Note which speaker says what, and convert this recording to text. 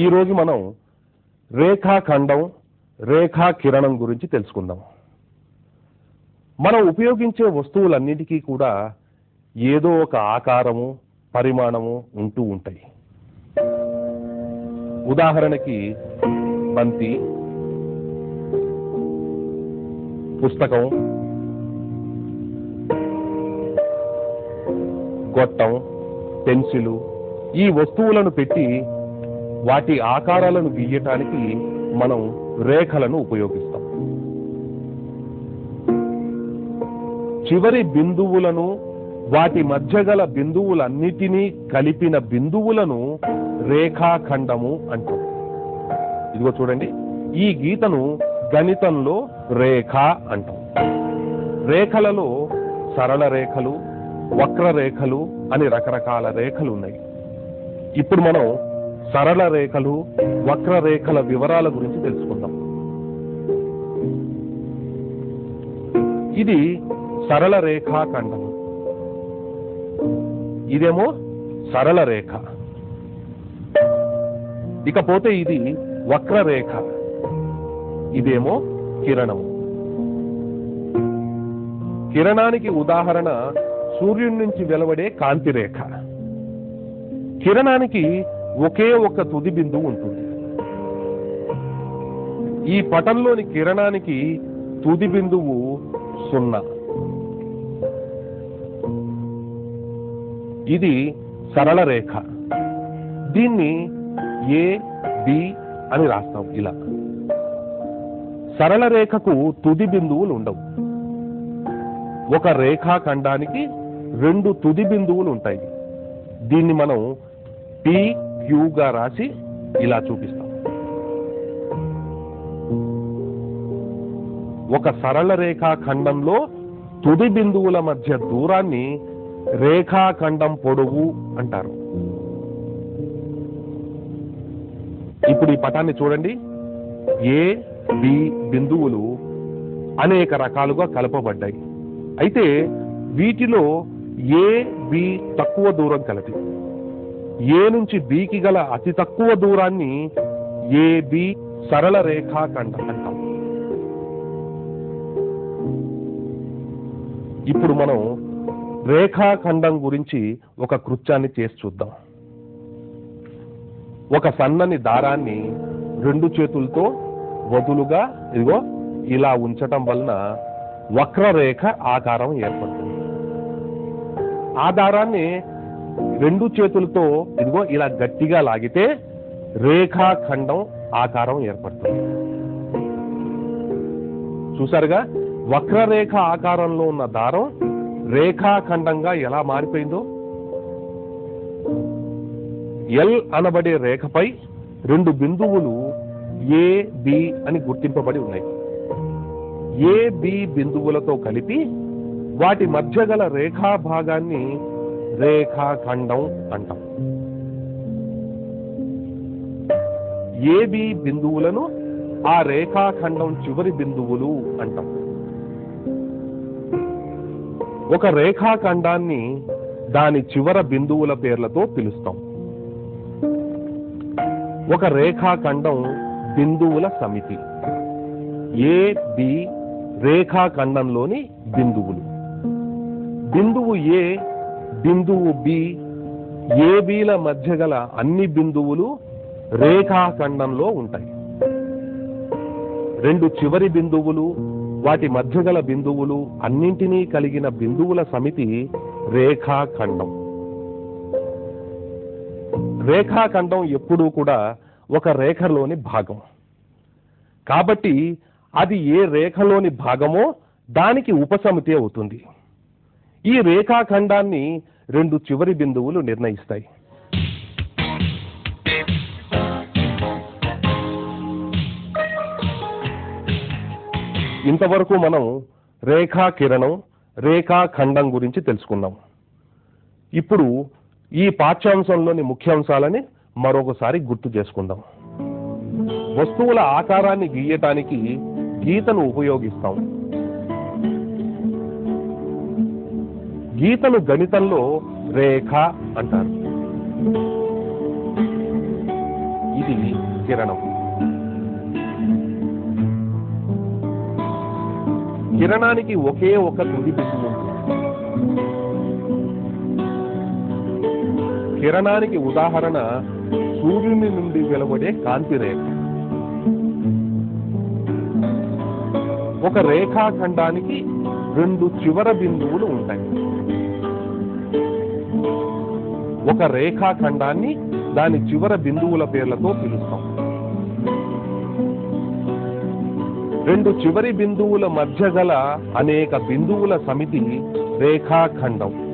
Speaker 1: ఈరోజు మనం రేఖాఖండం, రేఖాకిరణం గురించి తెలుసుకుందాం. మనం ఉపయోగించే వస్తువులన్నిటికీ కూడా ఏదో ఒక ఆకారము, పరిమాణము ఉంటూ ఉంటాయి. ఉదాహరణకి బంతి, పుస్తకం, గొట్టం, పెన్సిలు, ఈ వస్తువులను పెట్టి వాటి ఆకారాలను గీయటానికి మనం రేఖలను ఉపయోగిస్తాం. చివరి బిందువులను, వాటి మధ్య గల బిందువులన్నిటినీ కలిపిన బిందువులను రేఖాఖండము అంటాం. ఇదిగో చూడండి, ఈ గీతను గణితంలో రేఖ అంటాం. రేఖలలో సరళ రేఖలు, వక్రరేఖలు అని రకరకాల రేఖలు ఉన్నాయి. ఇప్పుడు మనం సరళ రేఖలు, వక్రరేఖల వివరాల గురించి తెలుసుకుందాం. ఇది సరళ రేఖాఖండం, ఇదేమో సరళ రేఖ. ఇకపోతే ఇది వక్రరేఖ, ఇదేమో కిరణము. కిరణానికి ఉదాహరణ సూర్యుడి నుంచి వెలువడే కాంతి రేఖ. కిరణానికి ఒకే ఒక తుది బిందువు ఉంటుంది. ఈ పటంలోని కిరణానికి తుది బిందువు 0. ఇది సరళ రేఖ. దీన్ని ఏ బి అని రాస్తాం. ఇలా సరళ రేఖకు తుది బిందువులు ఉండవు. ఒక రేఖాఖండానికి 2 తుది బిందువులు ఉంటాయి. దీన్ని మనం PQ గా రాసి ఇలా చూపిస్తాం. ఒక సరళ రేఖాఖండంలో తుది బిందువుల మధ్య దూరాన్ని రేఖాఖండం పొడవు అంటారు. ఇప్పుడు ఈ పటాన్ని చూడండి. ఏ బి బిందువులు అనేక రకాలుగా కలపబడ్డాయి. అయితే వీటిలో ఏ బి తక్కువ దూరం కలది. ఏ నుంచి బికి గల అతి తక్కువ దూరాన్ని ఏబి సరళ రేఖాఖండం అంటాం. ఇప్పుడు మనం రేఖాఖండం గురించి ఒక కృత్యాన్ని చేసి చూద్దాం. ఒక సన్నని దారాన్ని 2 చేతులతో వదులుగా ఇదిగో ఇలా ఉంచటం వలన వక్రరేఖ ఆకారం ఏర్పడుతుంది. ఆ దారాన్ని 2 చేతులతో ఇదిగో ఇలా గట్టిగా లాగితే రేఖాఖండం ఆకారం ఏర్పడుతుంది. చూసారుగా, వక్రరేఖ ఆకారంలో ఉన్న దారం రేఖాఖండంగా ఎలా మారిపోయిందో. ఎల్ అనబడే రేఖపై 2 బిందువులు ఏ బి అని గుర్తింపబడి ఉన్నాయి. ఏ బి బిందువులతో కలిపి వాటి మధ్య గల రేఖా భాగాన్ని రేఖాఖండం అంటాం. ఏబి బిందువులను ఆ రేఖాఖండం చివరి బిందువులు అంటాం. ఒక రేఖాఖండాన్ని దాని చివర బిందువుల పేర్లతో పిలుస్తాం. ఒక రేఖాఖండం బిందువుల సమితి. ఏ బి రేఖాఖండంలోని బిందువులు. బిందువు ఏ, బిందువు బి, ఏబీల మధ్య గల అన్ని బిందువులు రేఖాఖండంలో ఉంటాయి. 2 చివరి బిందువులు, వాటి మధ్య గల బిందువులు అన్నింటినీ కలిగిన బిందువుల సమితి రేఖాఖండం. రేఖాఖండం ఎప్పుడూ కూడా ఒక రేఖలోని భాగం. కాబట్టి అది ఏ రేఖలోని భాగమో దానికి ఉపసమితి అవుతుంది. ఈ రేఖాఖండాన్ని 2 చివరి బిందువులు నిర్ణయిస్తాయి. ఇంతవరకు మనం రేఖాకిరణం, రేఖాఖండం గురించి తెలుసుకున్నాం. ఇప్పుడు ఈ పాఠ్యాంశంలోని ముఖ్యాంశాలని మరొకసారి గుర్తు చేసుకుందాం. వస్తువుల ఆకారాన్ని గీయటానికి గీతను ఉపయోగిస్తాం. గీతను గణితంలో రేఖ అంటారు. ఇది ఇది కిరణం. కిరణానికి ఒకే ఒక తుది బిందువు ఉంటుంది. కిరణానికి ఉదాహరణ సూర్యుని నుండి వెలువడే కాంతి రేఖ. ఒక రేఖాఖండానికి రెండు చివర బిందువులు ఉంటాయి. ఒక రేఖాఖండాన్ని దాని చివర బిందువుల పేర్లతో పిలుస్తాం. రెండు చివరి బిందువుల మధ్య గల అనేక బిందువుల సమితి రేఖాఖండం.